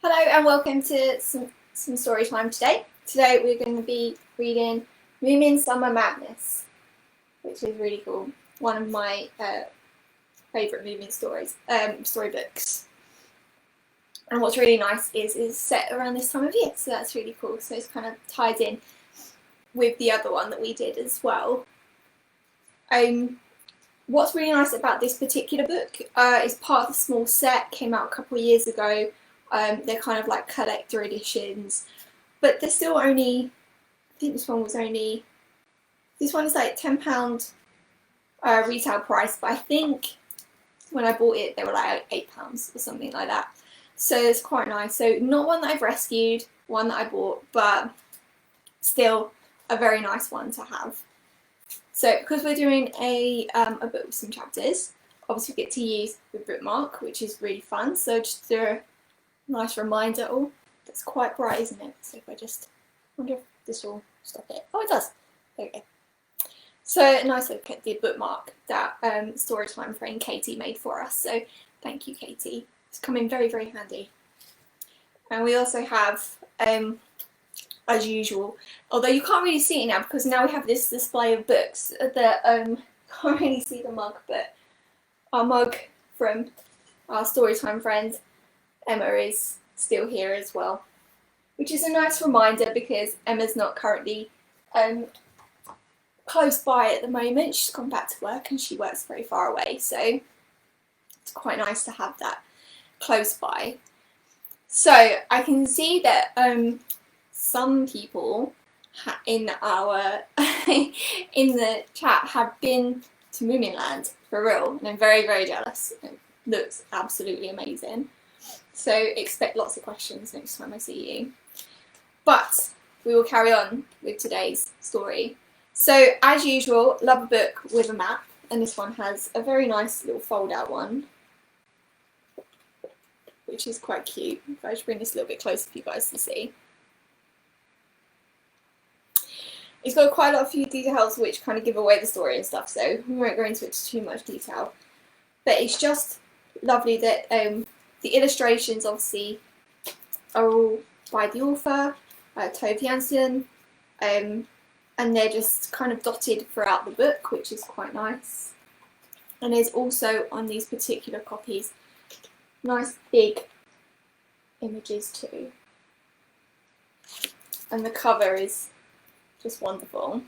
Hello and welcome to some story time today. Today we're going to be reading Moominsummer Madness, which is really cool. One of my favourite Moomin storybooks. And what's really nice is it's set around this time of year, so that's really cool. So it's kind of tied in with the other one that we did as well. What's really nice about this particular book is part of the small set, came out a couple of years ago. They're kind of like collector editions, but they're still only, I think this one is like £10 retail price, but I think when I bought it they were like £8 or something like that. So it's quite nice. So not one that I've rescued, one that I bought, but still a very nice one to have. So because we're doing a book with some chapters, obviously we get to use the bookmark, which is really fun. So just a nice reminder. Oh, that's quite bright, isn't it? So if I just wonder if this will stop it. Oh, it does. There we go. So a nice look at the bookmark that Storytime friend Katie made for us. So thank you, Katie. It's come in very, very handy. And we also have, as usual, although you can't really see it now because now we have this display of books that can't really see the mug, but our mug from our Storytime friend Emma is still here as well, which is a nice reminder because Emma's not currently close by at the moment. She's gone back to work and she works very far away, so it's quite nice to have that close by. So I can see that some people in our in the chat have been to Moominland for real, and I'm very, very jealous. It looks absolutely amazing. So expect lots of questions next time I see you. But we will carry on with today's story. So as usual, love a book with a map, and this one has a very nice little fold out one, which is quite cute. If I just bring this a little bit closer for you guys to see. It's got quite a lot of few details which kind of give away the story and stuff, so we won't go into it too much detail. But it's just lovely that the illustrations obviously are all by the author, Tove Jansson, and they're just kind of dotted throughout the book, which is quite nice. And there's also on these particular copies nice big images too. And the cover is just wonderful.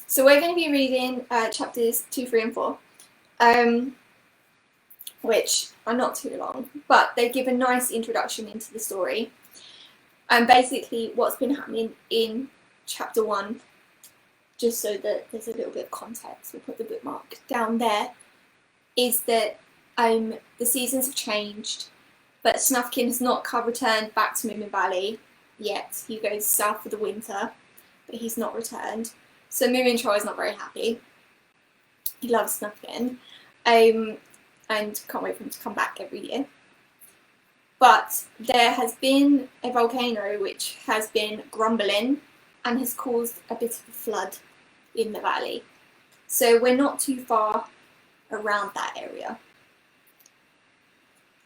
So we're going to be reading chapters 2, 3 and 4. Which are not too long, but they give a nice introduction into the story. And basically what's been happening in chapter 1, just so that there's a little bit of context, we'll put the bookmark down there, is that the seasons have changed, but Snufkin has not returned back to Moomin Valley yet. He goes south for the winter, but he's not returned. So Moomin Troy is not very happy. He loves Snufkin. And can't wait for him to come back every year. But there has been a volcano which has been grumbling and has caused a bit of a flood in the valley. So we're not too far around that area.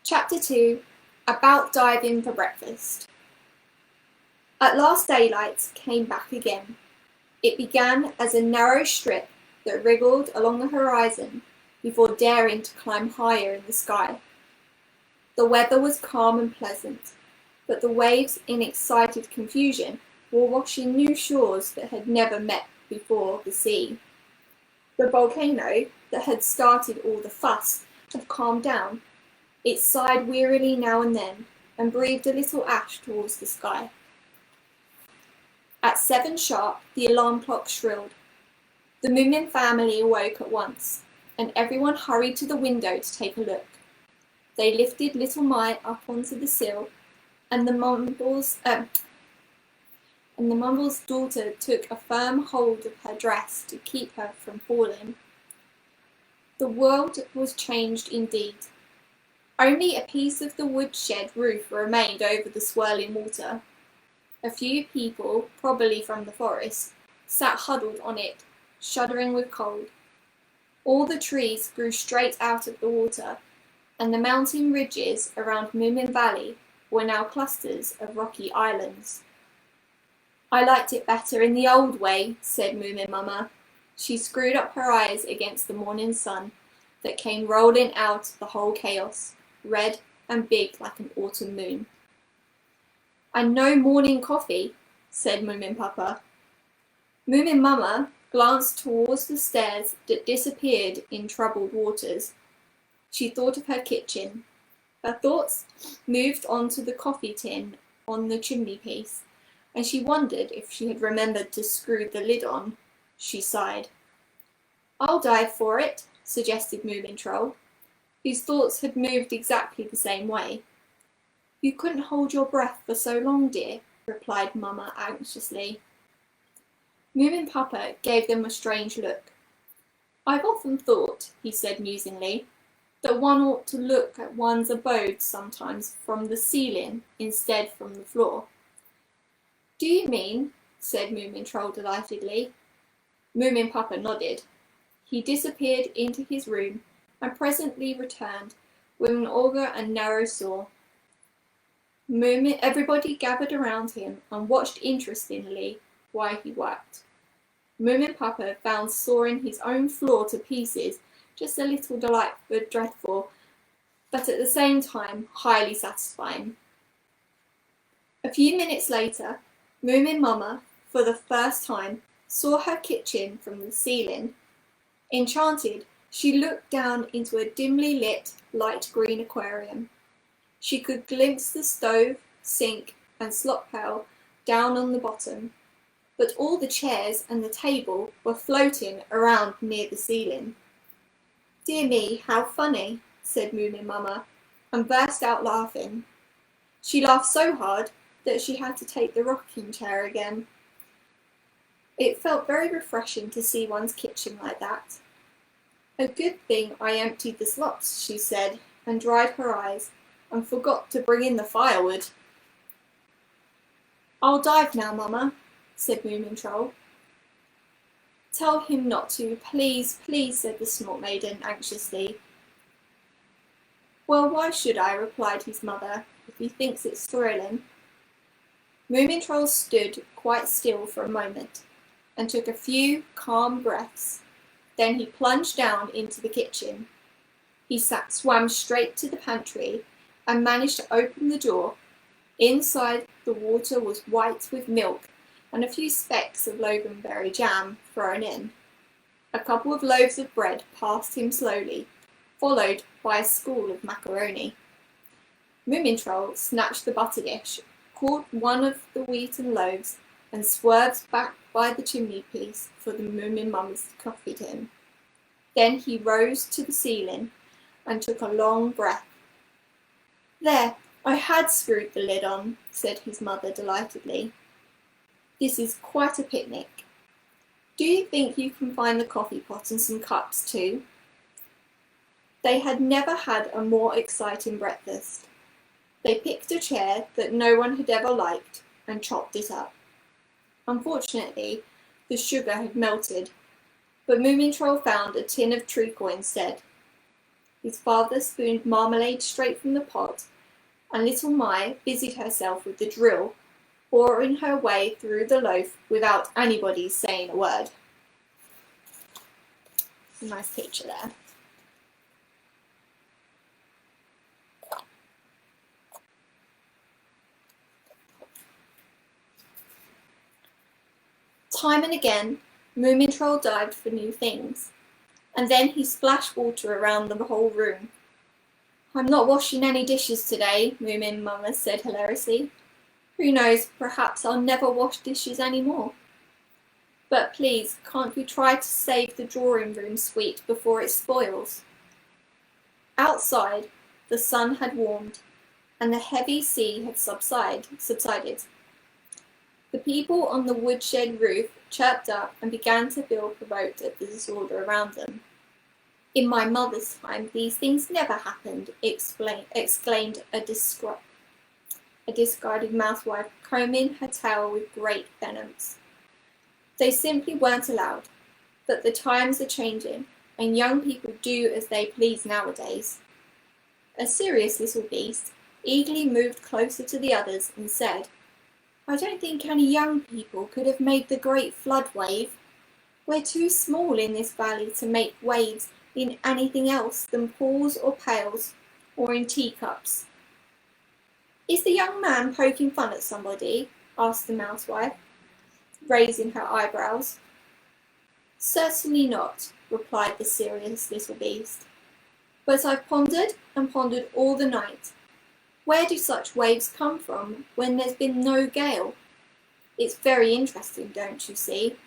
Chapter 2, about diving for breakfast. At last daylight came back again. It began as a narrow strip that wriggled along the horizon before daring to climb higher in the sky. The weather was calm and pleasant, but the waves in excited confusion were washing new shores that had never met before the sea. The volcano that had started all the fuss had calmed down. It sighed wearily now and then and breathed a little ash towards the sky. At 7 sharp, the alarm clock shrilled. The Moomin family awoke at once, and everyone hurried to the window to take a look. They lifted little Mai up onto the sill, and the Mumble's daughter took a firm hold of her dress to keep her from falling. The world was changed indeed. Only a piece of the woodshed roof remained over the swirling water. A few people, probably from the forest, sat huddled on it, shuddering with cold. All the trees grew straight out of the water, and the mountain ridges around Moomin Valley were now clusters of rocky islands. "I liked it better in the old way," said Moomin Mama. She screwed up her eyes against the morning sun that came rolling out of the whole chaos, red and big like an autumn moon. "And no morning coffee," said Moomin Papa. Moomin Mama glanced towards the stairs that disappeared in troubled waters. She thought of her kitchen. Her thoughts moved on to the coffee tin on the chimney-piece, and she wondered if she had remembered to screw the lid on. She sighed. "I'll dive for it," suggested Moomin Troll, whose thoughts had moved exactly the same way. "You couldn't hold your breath for so long, dear," replied Mama anxiously. Moomin Papa gave them a strange look. "I've often thought," he said musingly, "that one ought to look at one's abode sometimes from the ceiling instead from the floor." "Do you mean?" said Moomin Troll delightedly. Moomin Papa nodded. He disappeared into his room and presently returned with an auger and narrow saw. Everybody gathered around him and watched interestedly while he worked. Moomin Papa found sawing his own floor to pieces just a little dreadful, but at the same time highly satisfying. A few minutes later, Moomin Mama, for the first time, saw her kitchen from the ceiling. Enchanted, she looked down into a dimly lit light green aquarium. She could glimpse the stove, sink, and slop pail down on the bottom, but all the chairs and the table were floating around near the ceiling. "Dear me, how funny," said Moomin Mama, and burst out laughing. She laughed so hard that she had to take the rocking chair again. It felt very refreshing to see one's kitchen like that. "A good thing I emptied the slops," she said, and dried her eyes, and forgot to bring in the firewood. "I'll dive now, Mama," said Moomin Troll. "Tell him not to, please, please," said the Snort Maiden anxiously. "Well, why should I?" replied his mother, "if he thinks it's thrilling." Moomin Troll stood quite still for a moment and took a few calm breaths. Then he plunged down into the kitchen. He swam straight to the pantry and managed to open the door. Inside, the water was white with milk and a few specks of loganberry jam thrown in. A couple of loaves of bread passed him slowly, followed by a school of macaroni. Moomin Troll snatched the butter dish, caught one of the wheaten loaves, and swerved back by the chimney-piece for the Moomin Mama's coffee tin. Then he rose to the ceiling and took a long breath. "There, I had screwed the lid on," said his mother delightedly. "This is quite a picnic. Do you think you can find the coffee pot and some cups too?" They had never had a more exciting breakfast. They picked a chair that no one had ever liked and chopped it up. Unfortunately, the sugar had melted, but Moomin Troll found a tin of treacle instead. His father spooned marmalade straight from the pot, and little Mai busied herself with the drill, boring her way through the loaf without anybody saying a word. Nice picture there. Time and again, Moomin Troll dived for new things, and then he splashed water around the whole room. "I'm not washing any dishes today," Moomin Mama said hilariously. "Who knows, perhaps I'll never wash dishes any more. But please, can't you try to save the drawing room sweet before it spoils?" Outside, the sun had warmed, and the heavy sea had subsided. The people on the woodshed roof chirped up and began to feel provoked at the disorder around them. "In my mother's time, these things never happened," exclaimed a discarded mousewife, combing her tail with great vehemence. "They simply weren't allowed, but the times are changing, and young people do as they please nowadays." A serious little beast eagerly moved closer to the others and said, "I don't think any young people could have made the great flood wave. We're too small in this valley to make waves in anything else than pools or pails or in teacups." "Is the young man poking fun at somebody?" asked the mousewife, raising her eyebrows. "Certainly not," replied the serious little beast. "But I've pondered and pondered all the night. Where do such waves come from when there's been no gale? It's very interesting, don't you see?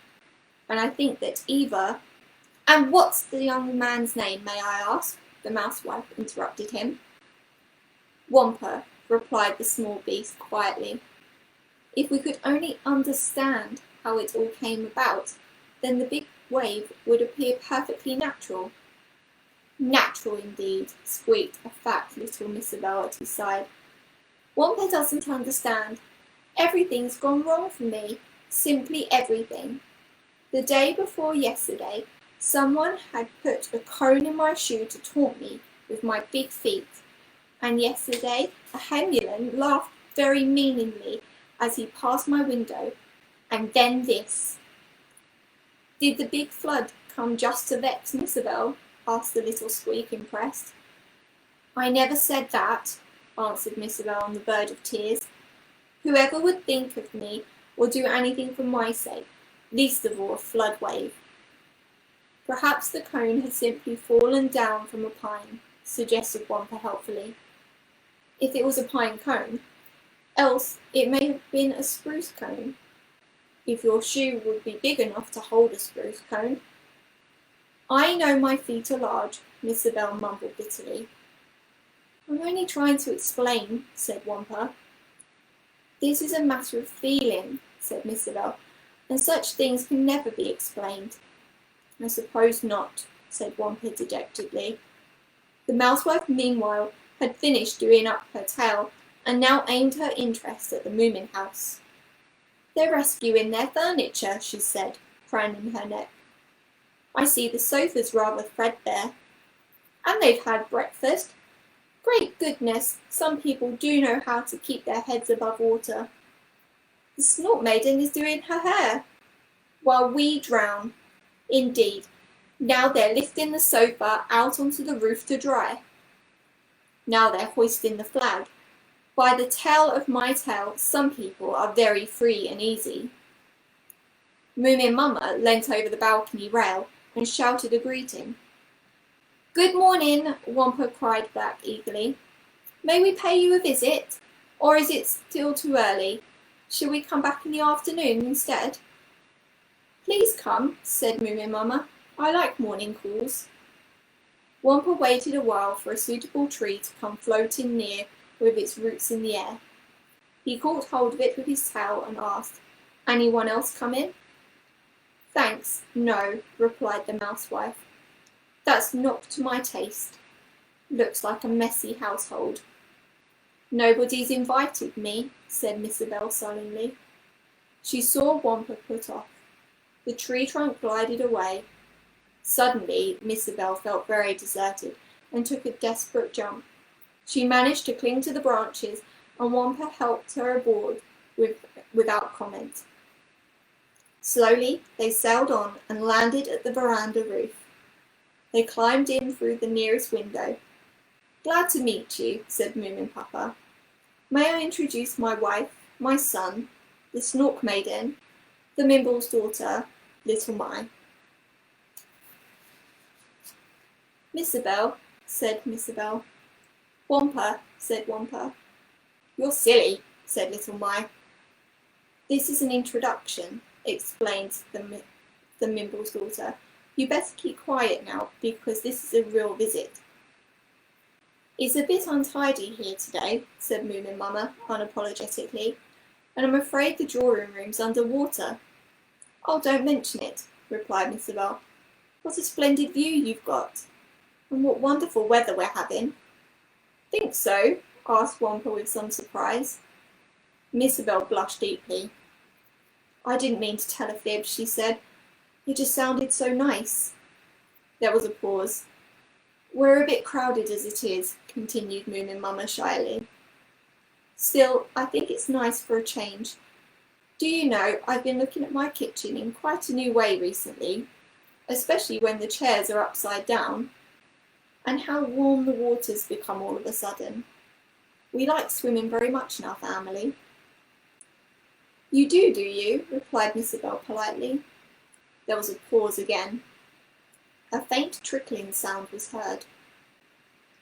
And I think that either—" "And what's the young man's name, may I ask?" the mousewife interrupted him. "Wampa," replied the small beast quietly. "If we could only understand how it all came about, then the big wave would appear perfectly natural." "Natural indeed," squeaked a fat little Missabel at his side. "Wampa doesn't understand. Everything's gone wrong for me, simply everything. The day before yesterday, someone had put a cone in my shoe to taunt me with my big feet, and yesterday a Hemulan laughed very meaningly as he passed my window, and then this." "Did the big flood come just to vex Missabel?" asked the little squeak, impressed. "I never said that," answered Missabel on the verge of tears. "Whoever would think of me or do anything for my sake, least of all a flood wave?" "Perhaps the cone had simply fallen down from a pine," suggested Wampa helpfully. "If it was a pine cone, else it may have been a spruce cone. If your shoe would be big enough to hold a spruce cone." "I know my feet are large," Missabel mumbled bitterly. "I'm only trying to explain," said Wampa. "This is a matter of feeling," said Missabel, "and such things can never be explained." "I suppose not," said Wampa dejectedly. The mousewife meanwhile had finished doing up her tail and now aimed her interest at the Moomin house. "They're rescuing their furniture," she said, craning her neck. "I see the sofa's rather threadbare. And they've had breakfast. Great goodness, some people do know how to keep their heads above water. The Snort Maiden is doing her hair, while we drown. Indeed, now they're lifting the sofa out onto the roof to dry. Now they're hoisting the flag. By the tail of my tail, some people are very free and easy." Moominsummer leant over the balcony rail and shouted a greeting. "Good morning," Wampa cried back eagerly. "May we pay you a visit? Or is it still too early? Shall we come back in the afternoon instead?" "Please come," said Moominsummer. "I like morning calls." Wampa waited a while for a suitable tree to come floating near with its roots in the air. He caught hold of it with his tail and asked, "Anyone else come in?" "Thanks, no," replied the mousewife. "That's not to my taste. Looks like a messy household." "Nobody's invited me," said Missabel sullenly. She saw Wampa put off. The tree trunk glided away. Suddenly, Missabel felt very deserted and took a desperate jump. She managed to cling to the branches, and Wampa helped her aboard without comment. Slowly, they sailed on and landed at the veranda roof. They climbed in through the nearest window. "Glad to meet you," said Moominpapa. "May I introduce my wife, my son, the Snork Maiden, the Mimble's daughter, Little Mai." "Missabel," said Missabel. "Wampa," said Wampa. "You're silly," said Little Mai. "This is an introduction," explained the Mimble's daughter. "You better keep quiet now, because this is a real visit." "It's a bit untidy here today," said Moominsummer unapologetically, "and I'm afraid the drawing room's under water." "Oh, don't mention it," replied Missabel. "What a splendid view you've got, and what wonderful weather we're having." "Think so?" asked Wampa with some surprise. Missabel blushed deeply. "I didn't mean to tell a fib," she said. "It just sounded so nice." There was a pause. We're a bit crowded as it is, continued Moominsummer shyly. Still, I think it's nice for a change. Do you know, I've been looking at my kitchen in quite a new way recently, especially when the chairs are upside down, and how warm the water's become all of a sudden. We like swimming very much in our family. You do you? Replied Miss Isabel politely. There was a pause again. A faint trickling sound was heard.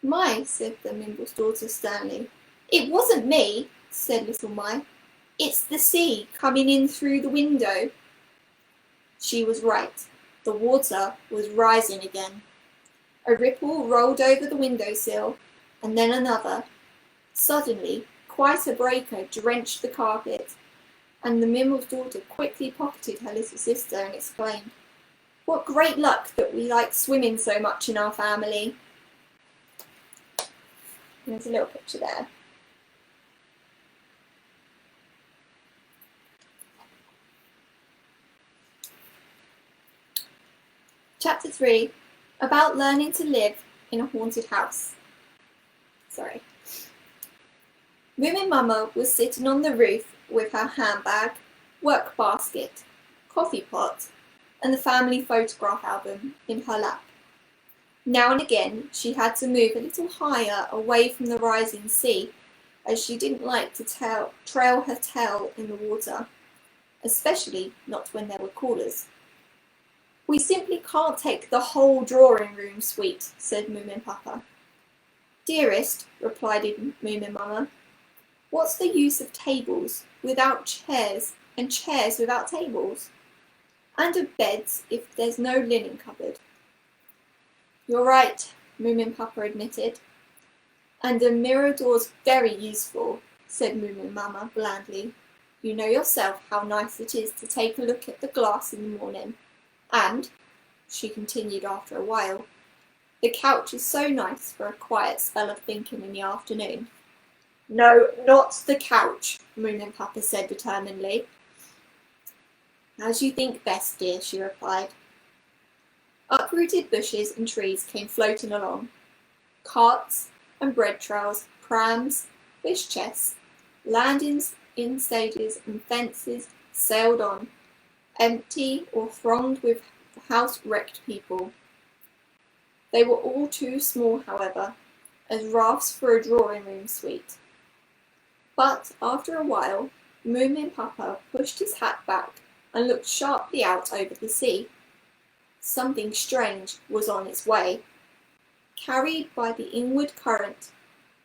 My, said the Mimble's daughter sternly. It wasn't me, said little My. It's the sea coming in through the window. She was right. The water was rising again. A ripple rolled over the windowsill, and then another. Suddenly, quite a breaker drenched the carpet, and the Mimble's daughter quickly pocketed her little sister and exclaimed, What great luck that we like swimming so much in our family. There's a little picture there. Chapter 3, about learning to live in a haunted house. Moominsummer was sitting on the roof with her handbag, work basket, coffee pot, and the family photograph album in her lap. Now and again she had to move a little higher away from the rising sea, as she didn't like to trail her tail in the water, especially not when there were callers. We simply can't take the whole drawing room suite, said Moominsummer. Dearest, replied Moominsummer, what's the use of tables without chairs and chairs without tables? And of beds if there's no linen cupboard? You're right, Moominsummer admitted. And a mirror door's very useful, said Moominsummer blandly. You know yourself how nice it is to take a look at the glass in the morning. And, she continued after a while, the couch is so nice for a quiet spell of thinking in the afternoon. No, not the couch, Moominsummer said determinedly. As you think best, dear, she replied. Uprooted bushes and trees came floating along. Carts and bread trails, prams, fish chests, landings in stages and fences sailed on, empty or thronged with house-wrecked people. They were all too small, however, as rafts for a drawing-room suite. But after a while, Moominsummer pushed his hat back and looked sharply out over the sea. Something strange was on its way. Carried by the inward current,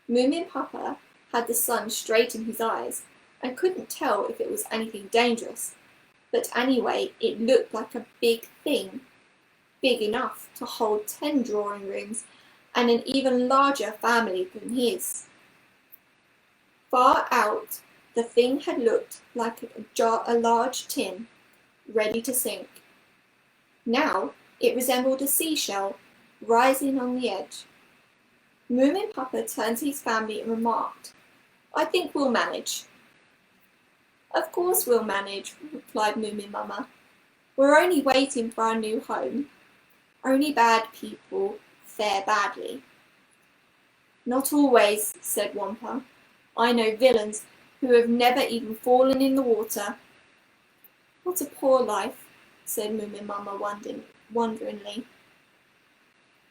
Moominsummer had the sun straight in his eyes and couldn't tell if it was anything dangerous. But anyway, it looked like a big thing, big enough to hold 10 drawing rooms and an even larger family than his. Far out, the thing had looked like a large tin, ready to sink. Now it resembled a seashell, rising on the edge. Moominsummer turned to his family and remarked, I think we'll manage. Of course we'll manage, replied Moominsummer. We're only waiting for our new home. Only bad people fare badly. Not always, said Wampa. I know villains who have never even fallen in the water. What a poor life, said Moominsummer wonderingly.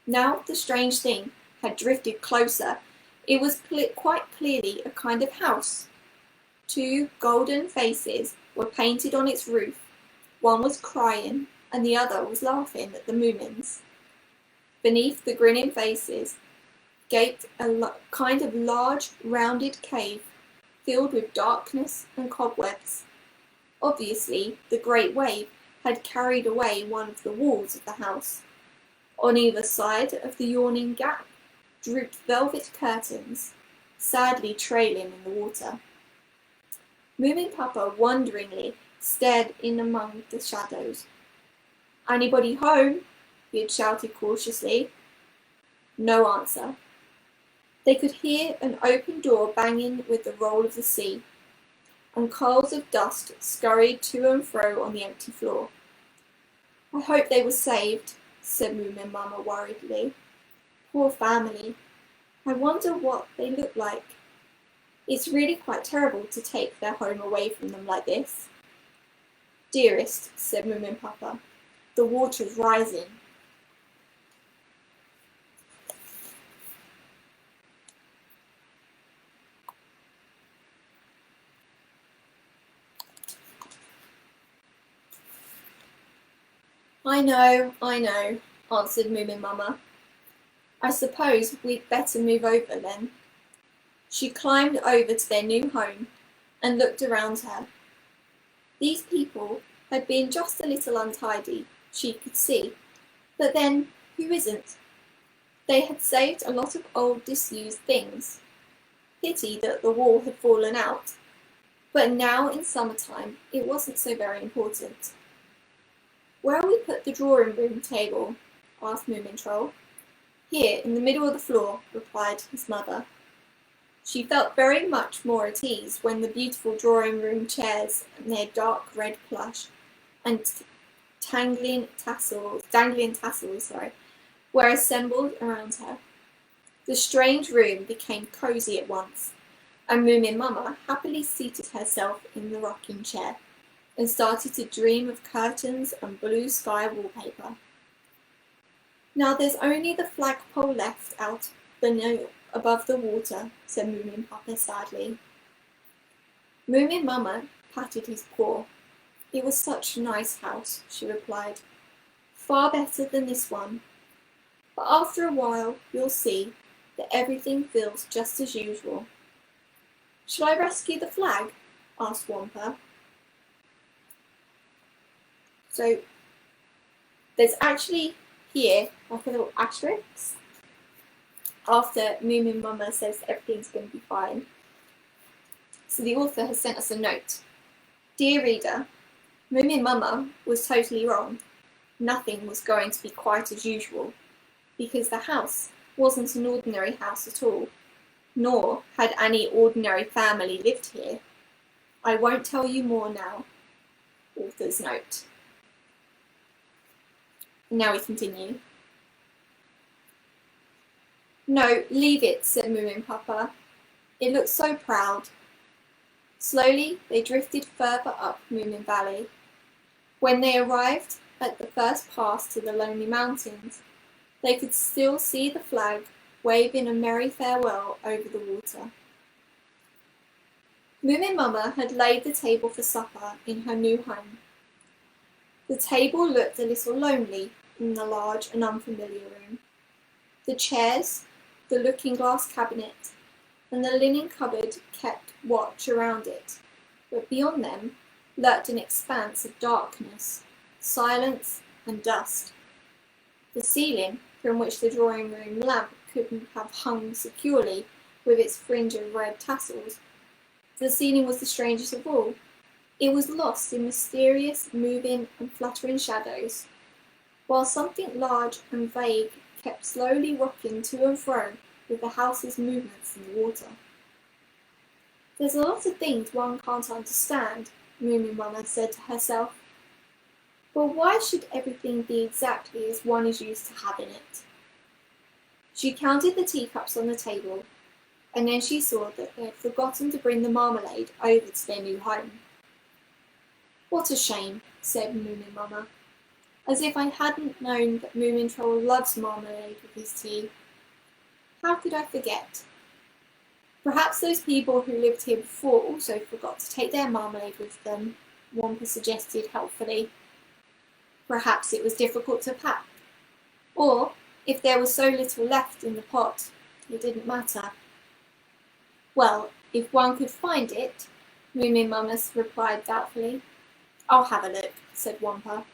Now the strange thing had drifted closer. It was quite clearly a kind of house. 2 golden faces were painted on its roof. One was crying, and the other was laughing at the Moomins. Beneath the grinning faces gaped a kind of large, rounded cave, filled with darkness and cobwebs. Obviously, the great wave had carried away one of the walls of the house. On either side of the yawning gap drooped velvet curtains, sadly trailing in the water. Moominsummer wonderingly stared in among the shadows. Anybody home? He had shouted cautiously. No answer. They could hear an open door banging with the roll of the sea, and curls of dust scurried to and fro on the empty floor. I hope they were saved, said Moominsummer worriedly. Poor family. I wonder what they look like. It's really quite terrible to take their home away from them like this. Dearest, said Moomin Papa, the water's rising. I know, answered Moomin Mama. I suppose we'd better move over then. She climbed over to their new home and looked around her. These people had been just a little untidy, she could see, but then, who isn't? They had saved a lot of old disused things. Pity that the wall had fallen out, but now in summertime it wasn't so very important. Where'll we put the drawing room table? Asked Moomin Troll. Here, in the middle of the floor, replied his mother. She felt very much more at ease when the beautiful drawing room chairs and their dark red plush and dangling tassels were assembled around her. The strange room became cosy at once, and Moomin Mama happily seated herself in the rocking chair and started to dream of curtains and blue sky wallpaper. Now there's only the flagpole left out above the water, said Moomin Papa sadly. Moomin Mama patted his paw. It was such a nice house, she replied. Far better than this one. But after a while you'll see that everything feels just as usual. Shall I rescue the flag? Asked Wampa. So there's actually here like a little asterisk after Moomin Mama says everything's going to be fine. So the author has sent us a note. Dear reader, Moomin Mama was totally wrong. Nothing was going to be quite as usual, because the house wasn't an ordinary house at all, nor had any ordinary family lived here. I won't tell you more now. Author's note. Now we continue. No, leave it, said Moomin Papa. It looks so proud. Slowly they drifted further up Moomin Valley. When they arrived at the first pass to the Lonely Mountains, they could still see the flag waving a merry farewell over the water. Moomin Mama had laid the table for supper in her new home. The table looked a little lonely in the large and unfamiliar room. The chairs, the looking-glass cabinet, and the linen cupboard kept watch around it, but beyond them lurked an expanse of darkness, silence, and dust. The ceiling, from which the drawing room lamp couldn't have hung securely with its fringe of red tassels, the ceiling was the strangest of all. It was lost in mysterious, moving and fluttering shadows, while something large and vague kept slowly rocking to and fro with the house's movements in the water. There's a lot of things one can't understand, Moomin Mama said to herself. But why should everything be exactly as one is used to having it? She counted the teacups on the table, and then she saw that they had forgotten to bring the marmalade over to their new home. What a shame, said Moomin Mama, as if I hadn't known that Moomin Troll loves marmalade with his tea. How could I forget? Perhaps those people who lived here before also forgot to take their marmalade with them, Wampa suggested helpfully. Perhaps it was difficult to pack. Or, if there was so little left in the pot, it didn't matter. Well, if one could find it, Moomin Mama replied doubtfully. I'll have a look, said Wampa.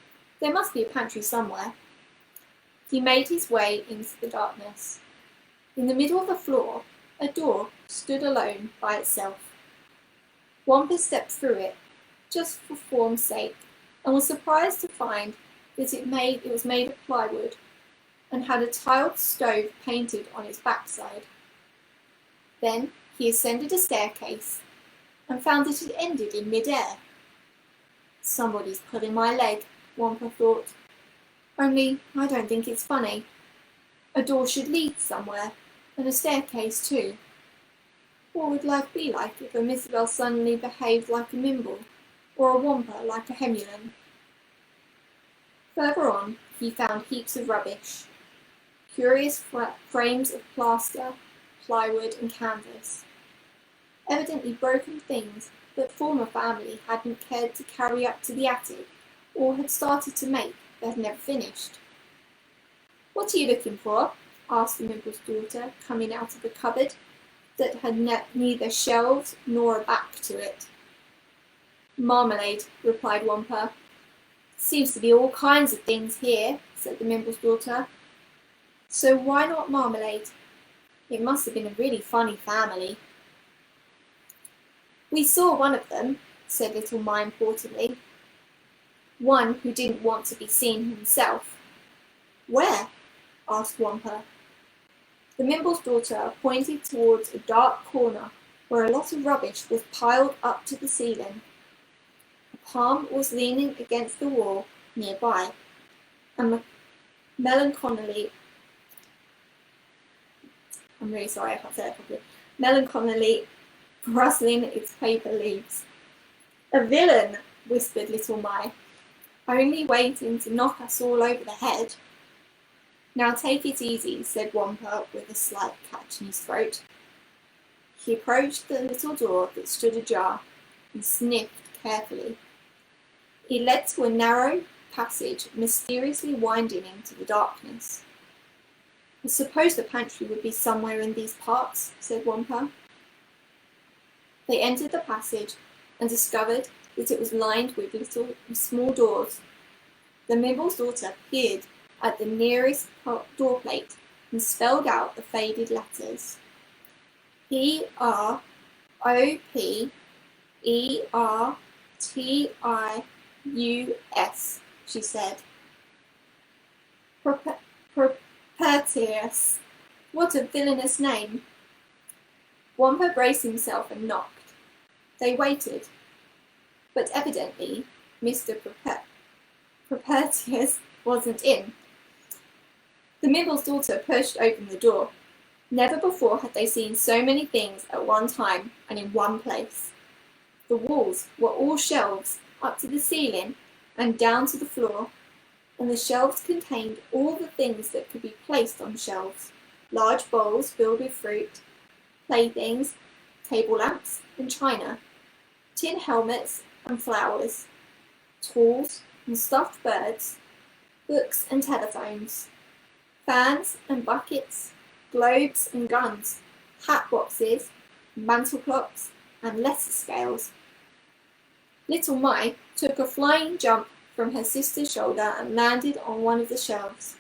There must be a pantry somewhere. He made his way into the darkness. In the middle of the floor, a door stood alone by itself. Wampa stepped through it, just for form's sake, and was surprised to find that it was made of plywood and had a tiled stove painted on its backside. Then he ascended a staircase and found that it ended in mid-air. Somebody's pulling my leg, Wampa thought. Only I don't think it's funny. A door should lead somewhere, and a staircase too. What would life be like if a Mizabel suddenly behaved like a Mimble, or a Wampa like a Hemulin? Further on, he found heaps of rubbish. Curious frames of plaster, plywood and canvas. Evidently broken things that former family hadn't cared to carry up to the attic, or had started to make but had never finished. "What are you looking for?" asked the Mimble's daughter, coming out of a cupboard that had neither shelves nor a back to it. "Marmalade," replied Wampa. "Seems to be all kinds of things here," said the Mimble's daughter. "So why not marmalade? It must have been a really funny family." "We saw one of them," said Little My importantly. "One who didn't want to be seen himself." "Where?" asked Wampa. The Mimble's daughter pointed towards a dark corner where a lot of rubbish was piled up to the ceiling. A palm was leaning against the wall nearby, and melancholy rustling its paper leaves. "A villain," whispered Little My, "only waiting to knock us all over the head." "Now take it easy," said Wampa with a slight catch in his throat. He approached the little door that stood ajar and sniffed carefully. It led to a narrow passage mysteriously winding into the darkness. "I suppose the pantry would be somewhere in these parts," said Wampa. They entered the passage and discovered that it was lined with small doors. The Mimble's daughter peered at the nearest doorplate and spelled out the faded letters. "Propertius," she said. "Propertius. What a villainous name." Wampa braced himself and knocked. They waited, but evidently Mr. Propertius wasn't in. The Mimble's daughter pushed open the door. Never before had they seen so many things at one time and in one place. The walls were all shelves up to the ceiling and down to the floor, and the shelves contained all the things that could be placed on shelves: large bowls filled with fruit, playthings, table lamps and china, tin helmets and flowers, tools and stuffed birds, books and telephones, fans and buckets, globes and guns, hat boxes, mantel clocks and letter scales. Little My took a flying jump from her sister's shoulder and landed on one of the shelves.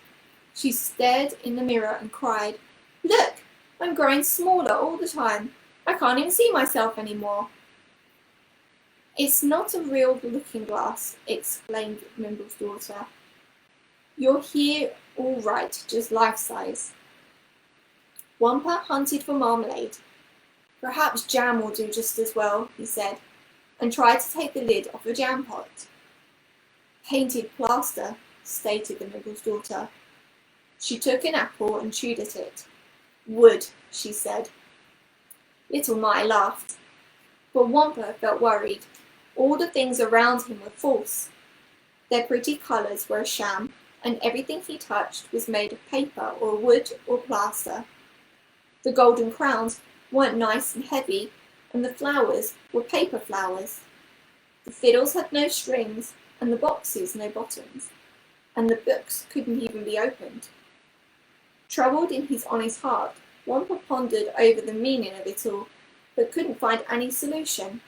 She stared in the mirror and cried, "Look! I'm growing smaller all the time. I can't even see myself anymore." "It's not a real looking glass," explained Mimble's daughter. "You're here all right, just life-size." Wampa hunted for marmalade. "Perhaps jam will do just as well," he said, and tried to take the lid off a jam pot. "Painted plaster," stated the Mimble's daughter. She took an apple and chewed at it. "Wood," she said. Little My laughed, but Wampa felt worried. All the things around him were false. Their pretty colours were a sham, and everything he touched was made of paper or wood or plaster. The golden crowns weren't nice and heavy, and the flowers were paper flowers. The fiddles had no strings, and the boxes no bottoms, and the books couldn't even be opened. Troubled in his honest heart, Wampa pondered over the meaning of it all, but couldn't find any solution.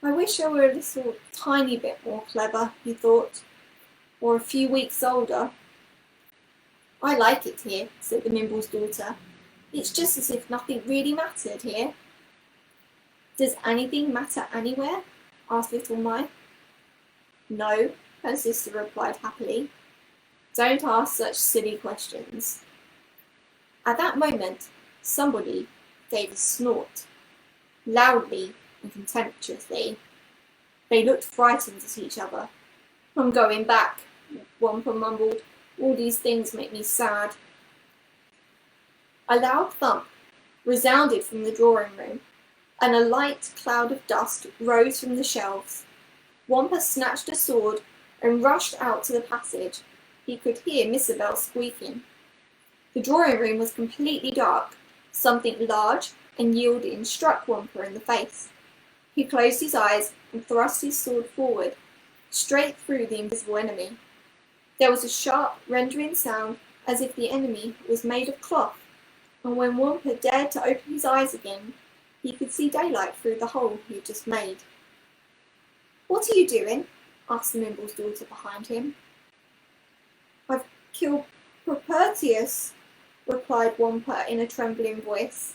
"I wish I were a little tiny bit more clever," he thought, "or a few weeks older." "I like it here," said the Mimble's daughter. "It's just as if nothing really mattered here." "Does anything matter anywhere?" asked Little My. "No," her sister replied happily. "Don't ask such silly questions." At that moment, somebody gave a snort, loudly and contemptuously. They looked frightened at each other. "I'm going back," Wampa mumbled. All these things make me sad." A loud thump resounded from the drawing room, and a light cloud of dust rose from the shelves. Wampa snatched a sword and rushed out to the passage. He could hear Miss Isabel squeaking. The drawing room was completely dark. Something large and yielding struck Wampa in the face. He closed his eyes and thrust his sword forward, straight through the invisible enemy. There was a sharp, rending sound as if the enemy was made of cloth, and when Wampa dared to open his eyes again, he could see daylight through the hole he had just made. "What are you doing?" asked the Mimble's daughter behind him. "I've killed Propertius," replied Wampa in a trembling voice.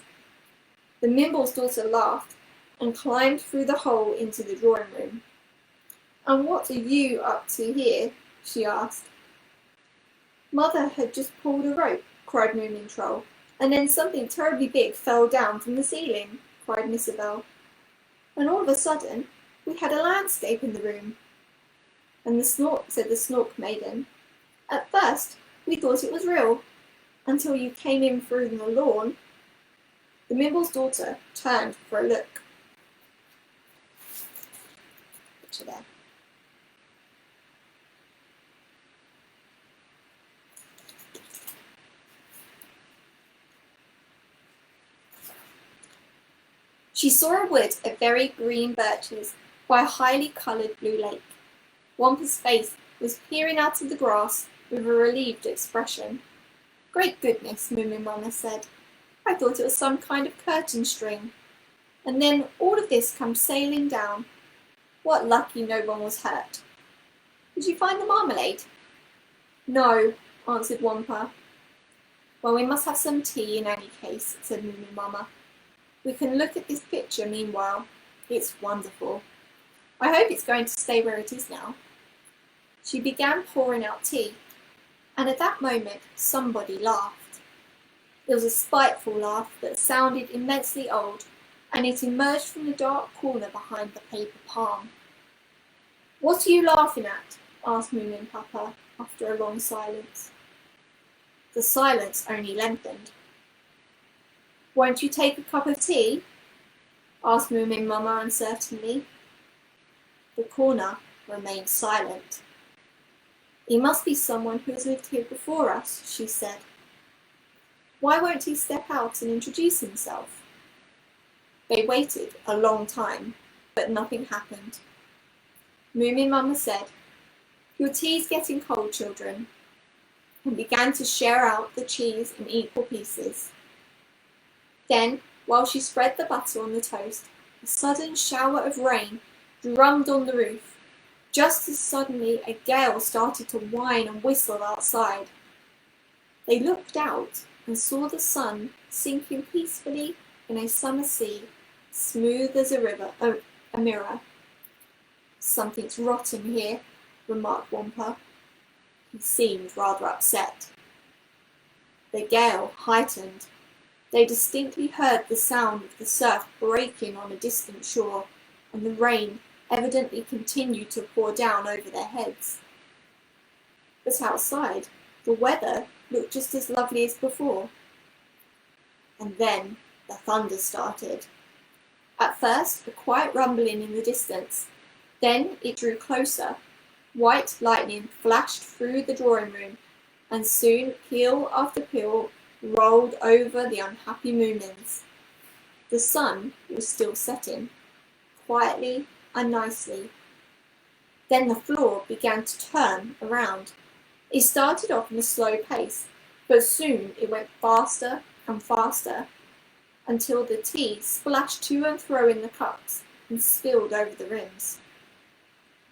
The Mimble's daughter laughed and climbed through the hole into the drawing room. "And what are you up to here?" she asked. "Mother had just pulled a rope," cried Moomin Troll, "and then something terribly big fell down from the ceiling," cried Miss Isabel. "And all of a sudden we had a landscape in the room." "And the Snork," said the Snork Maiden. "At first we thought it was real, until you came in through the lawn." The Mimble's daughter turned for a look. Picture there. She saw a wood of very green birches by a highly coloured blue lake. Wampa's face was peering out of the grass with a relieved expression. "Great goodness," Moominmummer said. "I thought it was some kind of curtain string. And then all of this comes sailing down. What lucky no one was hurt. Did you find the marmalade?" "No," answered Wampa. "Well, we must have some tea in any case," said Moominmummer. "We can look at this picture meanwhile. It's wonderful. I hope it's going to stay where it is now." She began pouring out tea, and at that moment somebody laughed. It was a spiteful laugh that sounded immensely old, and it emerged from the dark corner behind the paper palm. "What are you laughing at?" asked Moomin Papa after a long silence. The silence only lengthened. "Won't you take a cup of tea?" asked Moominmummer uncertainly. The corner remained silent. "He must be someone who has lived here before us," she said. "Why won't he step out and introduce himself?" They waited a long time, but nothing happened. Moominmummer said, "Your tea's getting cold, children," and began to share out the cheese in equal pieces. Then, while she spread the butter on the toast, a sudden shower of rain drummed on the roof. Just as suddenly a gale started to whine and whistle outside. They looked out and saw the sun sinking peacefully in a summer sea, smooth as a mirror. "Something's rotten here," remarked Wampa. He seemed rather upset. The gale heightened. They distinctly heard the sound of the surf breaking on a distant shore, and the rain evidently continued to pour down over their heads. But outside, the weather looked just as lovely as before. And then the thunder started. At first, a quiet rumbling in the distance. Then it drew closer. White lightning flashed through the drawing room, and soon peal after peal rolled over the unhappy Moomins. The sun was still setting, quietly and nicely. Then the floor began to turn around. It started off in a slow pace, but soon it went faster and faster, until the tea splashed to and fro in the cups and spilled over the rims.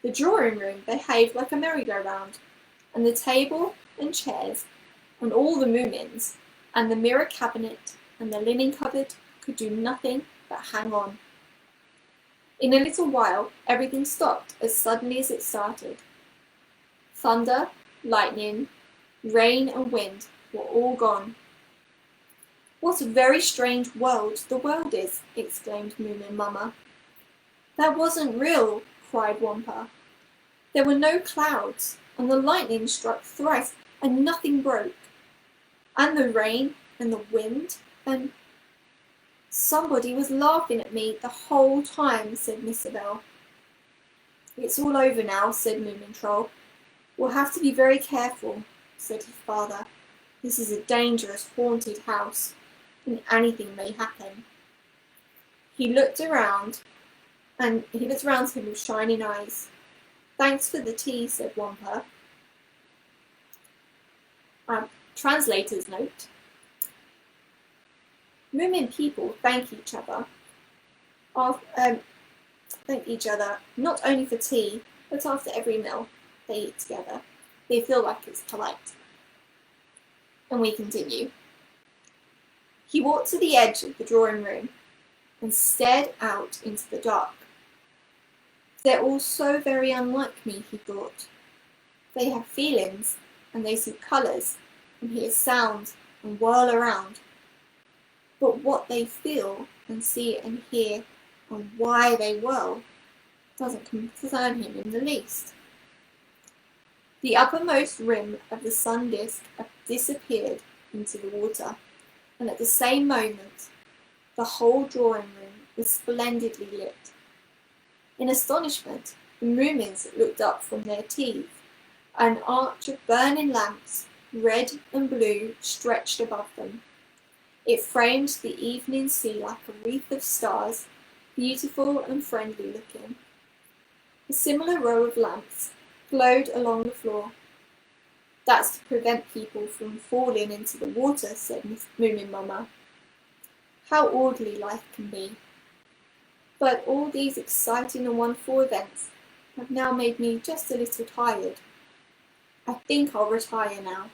The drawing room behaved like a merry-go-round, and the table and chairs and all the Moomins and the mirror cabinet and the linen cupboard could do nothing but hang on. In a little while, everything stopped as suddenly as it started. Thunder, lightning, rain and wind were all gone. "What a very strange world the world is," exclaimed Moominmummer. "That wasn't real," cried Wampa. "There were no clouds, and the lightning struck thrice and nothing broke. And the rain and the wind and somebody was laughing at me the whole time, said Miss Isabel. It's all over now, said Moomin Troll. We'll have to be very careful, said his father. This is a dangerous, haunted house, and anything may happen. He looked around to him with shining eyes. Thanks for the tea, said Wampa. Translator's note. Moomin people thank each other not only for tea, but after every meal they eat together. They feel like it's polite. And we continue. He walked to the edge of the drawing room and stared out into the dark. They're all so very unlike me, he thought. They have feelings, and they see colours, and hear sounds, and whirl around. But what they feel, and see, and hear, and why they whirl, doesn't concern him in the least. The uppermost rim of the sun disk disappeared into the water, and at the same moment, the whole drawing room was splendidly lit. In astonishment, the Moomins looked up from their tea. An arch of burning lamps, red and blue, stretched above them. It framed the evening sea like a wreath of stars, beautiful and friendly looking. A similar row of lamps glowed along the floor. That's to prevent people from falling into the water, said Moomin Mama. How orderly life can be. But all these exciting and wonderful events have now made me just a little tired. I think I'll retire now.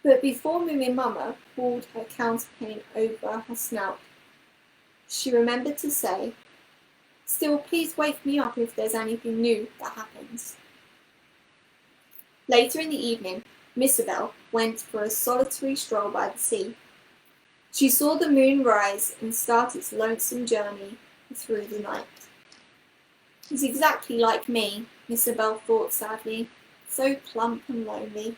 But before Moomin Mama pulled her counterpane over her snout, she remembered to say, Still, please wake me up if there's anything new that happens. Later in the evening, Miss Isabel went for a solitary stroll by the sea. She saw the moon rise and start its lonesome journey through the night. He's exactly like me, Miss Isabel thought sadly, so plump and lonely.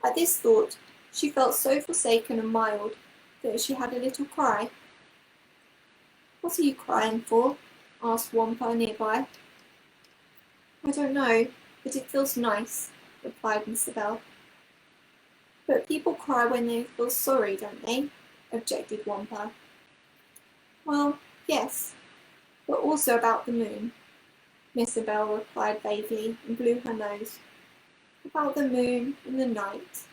At this thought, she felt so forsaken and mild that she had a little cry. What are you crying for? Asked Wampa nearby. I don't know, but it feels nice, replied Miss Isabel. But people cry when they feel sorry, don't they? Objected Wampa. Well, yes, but also about the moon, Miss Isabel replied vaguely and blew her nose. About the moon and the night,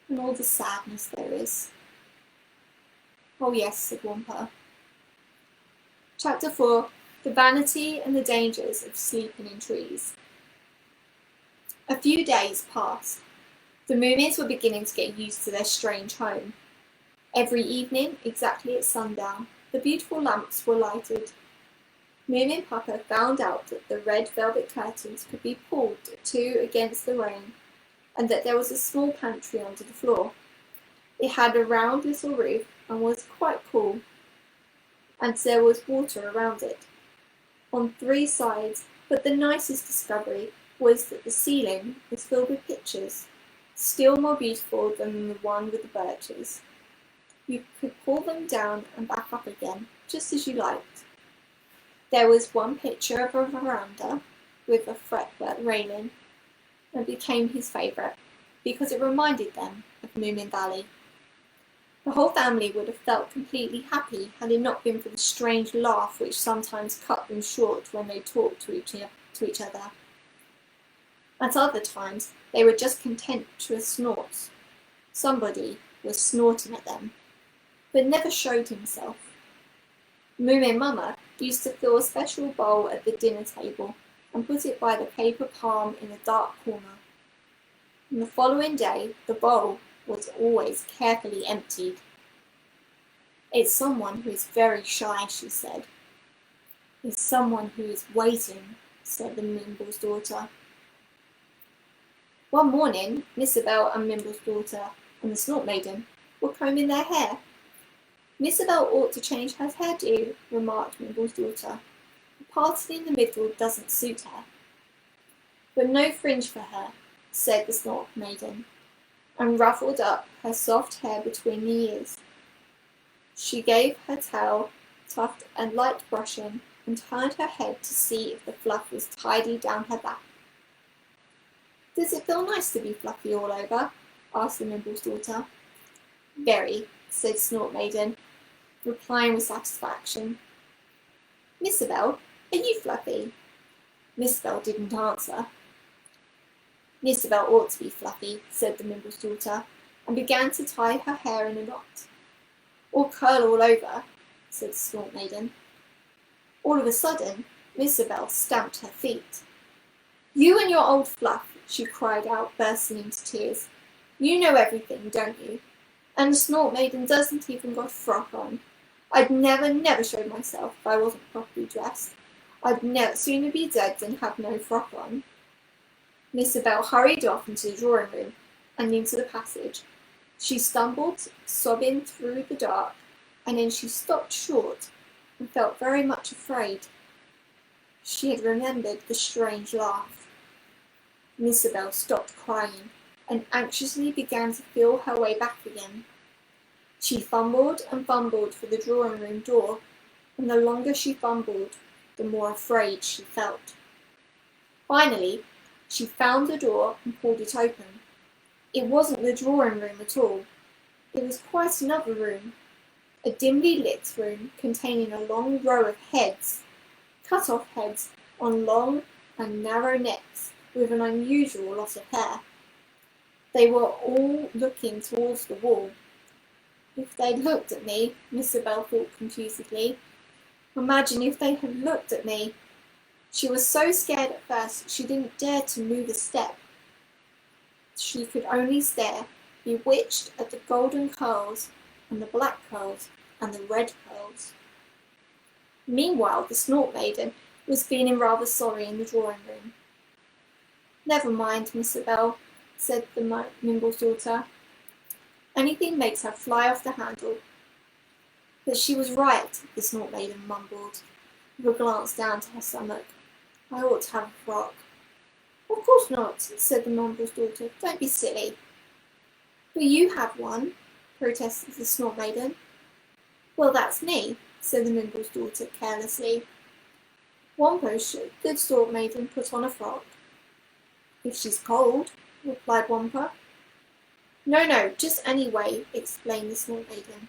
and all the sadness there is. Oh yes, said Wampa. Chapter 4. The Vanity and the Dangers of Sleeping in Trees. A few days passed. The Moomins were beginning to get used to their strange home. Every evening, exactly at sundown, the beautiful lamps were lighted. Moomin Papa found out that the red velvet curtains could be pulled to against the rain, and that there was a small pantry under the floor. It had a round little roof and was quite cool, and there was water around it, on 3 sides, but the nicest discovery was that the ceiling was filled with pictures, still more beautiful than the one with the birches. You could pull them down and back up again, just as you liked. There was one picture of a veranda with a fretwork railing, and became his favourite, because it reminded them of Moomin Valley. The whole family would have felt completely happy had it not been for the strange laugh which sometimes cut them short when they talked to each other. At other times, they were just contemptuous snorts. Somebody was snorting at them, but never showed himself. Moomin Mama used to fill a special bowl at the dinner table and put it by the paper palm in a dark corner. And the following day, the bowl was always carefully emptied. It's someone who is very shy, she said. It's someone who is waiting, said the Mimble's daughter. One morning, Miss Isabel and Mimble's daughter and the Snort Maiden were combing their hair. Miss Isabel ought to change her hairdo, remarked Mimble's daughter. The parting in the middle doesn't suit her. But no fringe for her. said the Snort Maiden, and ruffled up her soft hair between the ears. She gave her tail tuft and light brushing, and turned her head to see if the fluff was tidy down her back. "Does it feel nice to be fluffy all over?" asked the Nimble's daughter. "Very," said Snort Maiden, replying with satisfaction. "Miss Isabel, are you fluffy?" Miss Isabel didn't answer. "Miss Isabel ought to be fluffy," said the Nimble's daughter, and began to tie her hair in a knot. "Or curl all over," said the Snort Maiden. All of a sudden, Miss Isabel stamped her feet. "You and your old fluff," she cried out, bursting into tears. "You know everything, don't you? And the Snort Maiden doesn't even got a frock on. I'd never show myself if I wasn't properly dressed. I'd never sooner be dead than have no frock on." Miss Isabel hurried off into the drawing room and into the passage. She stumbled, sobbing through the dark, and then she stopped short and felt very much afraid. She had remembered the strange laugh. Miss Isabel stopped crying and anxiously began to feel her way back again. She fumbled and fumbled for the drawing room door, and the longer she fumbled, the more afraid she felt. Finally, she found the door and pulled it open. It wasn't the drawing room at all. It was quite another room, a dimly lit room containing a long row of heads, cut-off heads on long and narrow necks with an unusual lot of hair. They were all looking towards the wall. "If they'd looked at me," Miss Isabel thought confusedly. "Imagine if they had looked at me." She was so scared at first she didn't dare to move a step. She could only stare, bewitched, at the golden curls, and the black curls, and the red curls. Meanwhile, the Snort Maiden was feeling rather sorry in the drawing room. "Never mind, Miss Isabel," said the Nimble's daughter. "Anything makes her fly off the handle." "But she was right," the Snort Maiden mumbled, with a glance down to her stomach. "I ought to have a frock." "Of course not," said the Nimble's daughter. "Don't be silly." "But you have one," protested the Snort Maiden. "Well, that's me," said the Nimble's daughter carelessly. "Wampa should the Snort Maiden put on a frock?" "If she's cold," replied Wampa. No, just anyway," explained the Snort Maiden.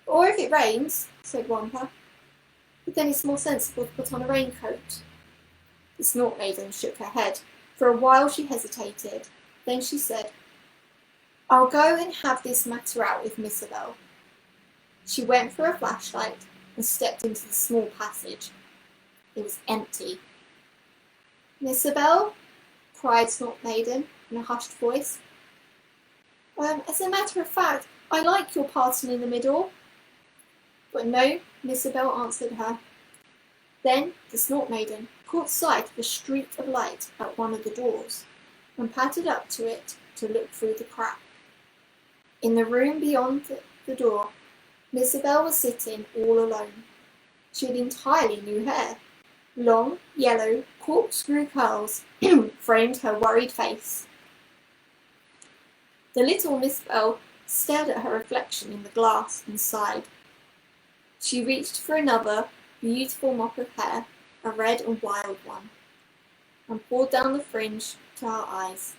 "Or if it rains," said Wampa. "But then it's more sensible to put on a raincoat." The Snort Maiden shook her head. For a while she hesitated. Then she said, "I'll go and have this matter out with Miss Isabel." She went for a flashlight and stepped into the small passage. It was empty. "Miss Isabel?" cried Snort Maiden in a hushed voice. As a matter of fact, I like your parting in the middle." But no, Miss Isabel answered her. Then the Snort Maiden caught sight of a streak of light at one of the doors, and pattered up to it to look through the crack. In the room beyond the door, Miss Isabel was sitting all alone. She had entirely new hair. Long, yellow, corkscrew curls framed her worried face. The little Miss Isabel stared at her reflection in the glass and sighed. She reached for another beautiful mop of hair, a red and wild one, and pulled down the fringe to her eyes.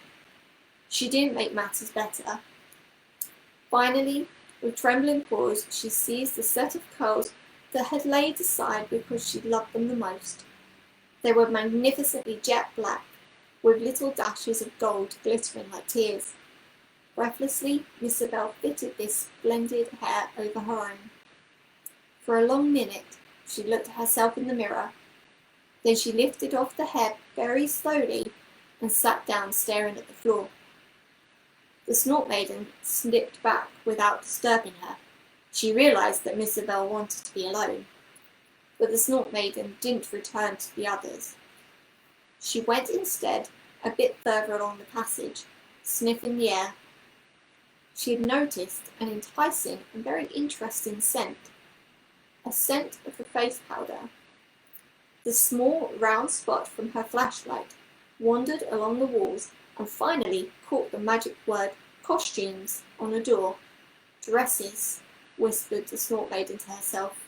She didn't make matters better. Finally, with trembling paws, she seized the set of curls that had laid aside because she loved them the most. They were magnificently jet black, with little dashes of gold glittering like tears. Breathlessly, Miss Isabel fitted this splendid hair over her own. For a long minute, she looked at herself in the mirror. Then she lifted off the hair very slowly and sat down staring at the floor. The Snort Maiden slipped back without disturbing her. She realised that Miss Isabel wanted to be alone, but the Snort Maiden didn't return to the others. She went instead a bit further along the passage, sniffing the air. She had noticed an enticing and very interesting scent, a scent of the face powder. The small round spot from her flashlight wandered along the walls and finally caught the magic word costumes on a door. Dresses, whispered the Snort Maiden to herself.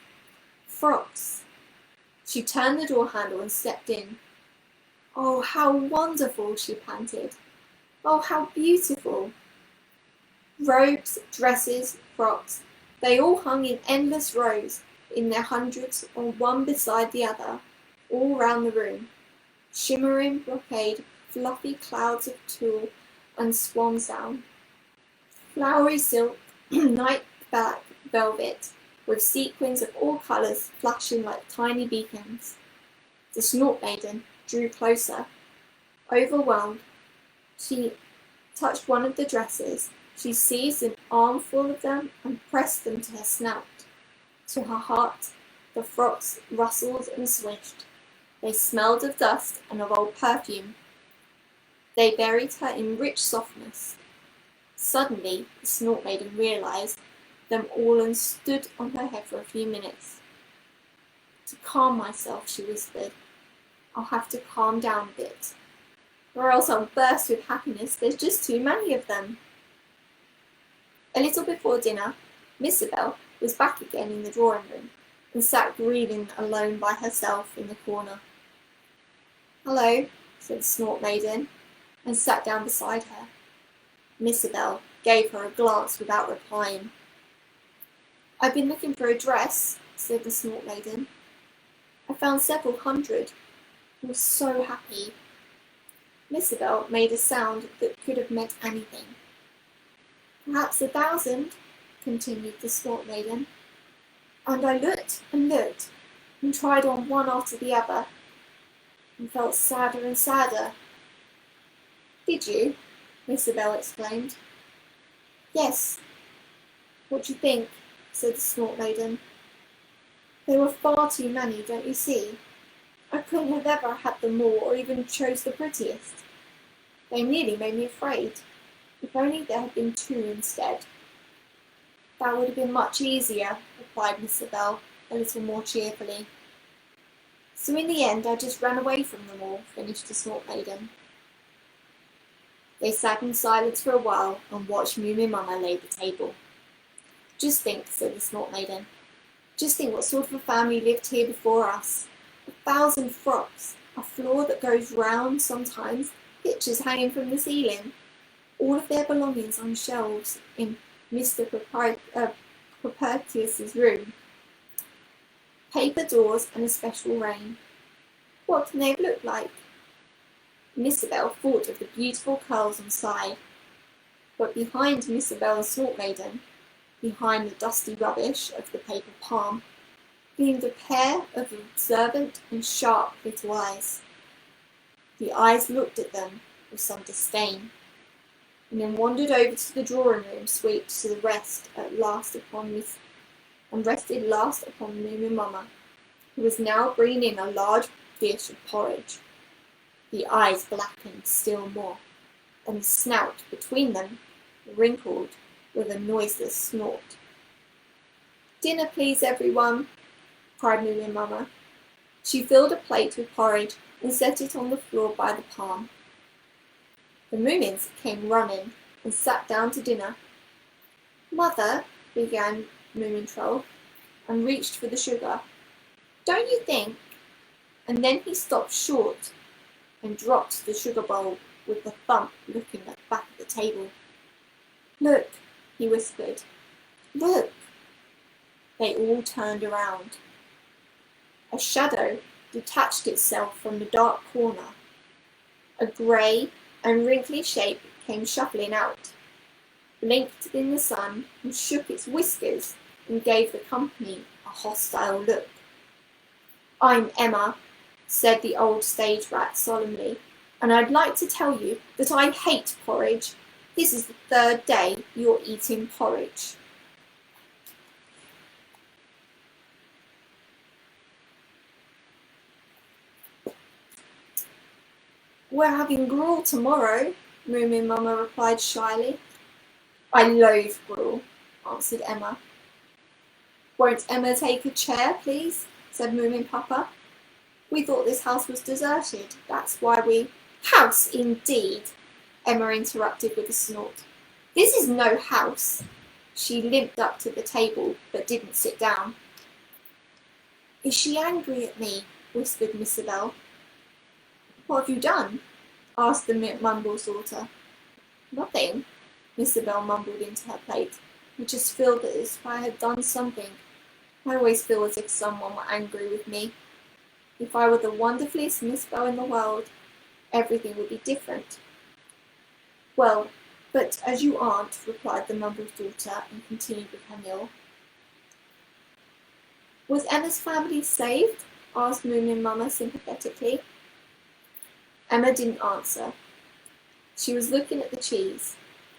Frocks. She turned the door handle and stepped in. Oh, how wonderful, she panted. Oh, how beautiful. Robes, dresses, frocks, they all hung in endless rows, in their hundreds, on one beside the other, all round the room. Shimmering brocade, fluffy clouds of tulle and swansdown. Flowery silk, night black velvet, with sequins of all colours flashing like tiny beacons. The Snort Maiden drew closer. Overwhelmed, she touched one of the dresses. She seized an armful of them and pressed them to her snout. To her heart, the frocks rustled and swished. They smelled of dust and of old perfume. They buried her in rich softness. Suddenly, the Snort Maiden realised them all and stood on her head for a few minutes. To calm myself, she whispered, I'll have to calm down a bit, or else I'll burst with happiness. There's just too many of them. A little before dinner, Miss Isabel was back again in the drawing room and sat grieving alone by herself in the corner. Hello, said the Snort Maiden, and sat down beside her. Miss Isabel gave her a glance without replying. I've been looking for a dress, said the Snort Maiden. I found several hundred. I was so happy. Miss Isabel made a sound that could have meant anything. Perhaps 1,000, continued the Snort Maiden. And I looked and tried on one after the other, and felt sadder and sadder. Did you? Miss Isabel exclaimed. Yes. What do you think? Said the Snort Maiden. There were far too many, don't you see? I couldn't have ever had them all, or even chose the prettiest. They nearly made me afraid. If only there had been 2 instead. That would have been much easier, replied Miss Isabel, a little more cheerfully. So in the end I just ran away from them all, finished the Snort Maiden. They sat in silence for a while and watched Moominsummer lay the table. Just think, said the Snort Maiden. Just think what sort of a family lived here before us. 1,000 frocks, a floor that goes round sometimes, pictures hanging from the ceiling, all of their belongings on shelves in Mr. Propertius's room, paper doors and a special rain. What can they have looked like? Miss Isabel thought of the beautiful curls and sighed. But behind Miss Isabel and Snort Maiden, behind the dusty rubbish of the paper palm, gleamed a pair of observant and sharp little eyes. The eyes looked at them with some disdain, and then wandered over to the drawing room suite to rested last upon Moominsummer, who was now bringing in a large dish of porridge. The eyes blackened still more, and the snout between them wrinkled with a noiseless snort. Dinner, please, everyone, cried Moominsummer. She filled a plate with porridge and set it on the floor by the palm. The Moomins came running and sat down to dinner. Mother, began Moomintroll, and reached for the sugar. Don't you think? And then he stopped short and dropped the sugar bowl with a thump, looking at the back of the table. Look, he whispered. Look. They all turned around. A shadow detached itself from the dark corner. A grey and wrinkly shape came shuffling out, blinked in the sun and shook its whiskers and gave the company a hostile look. I'm Emma, said the old stage rat solemnly, and I'd like to tell you that I hate porridge. This is the 3rd day you're eating porridge. We're having gruel tomorrow, Moominsummer replied shyly. I loathe gruel, answered Emma. Won't Emma take a chair, please? Said Moominpapa. We thought this house was deserted. That's why we... House, indeed! Emma interrupted with a snort. This is no house. She limped up to the table, but didn't sit down. Is she angry at me? Whispered Miss Isabel. What have you done? Asked the mumble's daughter. Nothing, Miss Isabel mumbled into her plate. I just feel that if I had done something, I always feel as if someone were angry with me. If I were the wonderfulest Miss Bell in the world, everything would be different. Well, but as you aren't, replied the mumble's daughter and continued with her meal. Was Emma's family saved? Asked Moominsummer sympathetically. Emma didn't answer. She was looking at the cheese.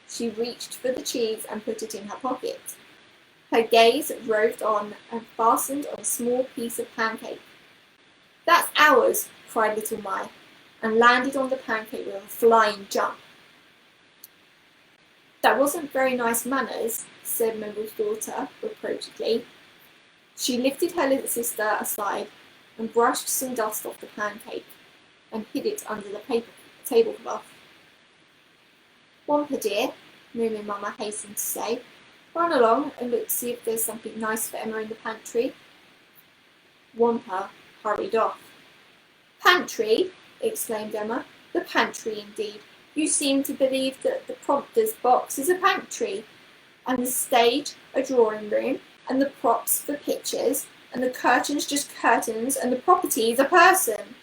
She reached for the cheese and put it in her pocket. Her gaze roved on and fastened on a small piece of pancake. That's ours, cried little Mai, and landed on the pancake with a flying jump. That wasn't very nice manners, said Mumble's daughter reproachfully. She lifted her little sister aside and brushed some dust off the pancake and hid it under the tablecloth. Wampa dear, Moominsummer hastened to say, run along and look to see if there's something nice for Emma in the pantry. Wampa hurried off. Pantry? Exclaimed Emma. The pantry indeed. You seem to believe that the prompter's box is a pantry, and the stage a drawing room, and the props for pictures, and the curtains just curtains, and the property is a person.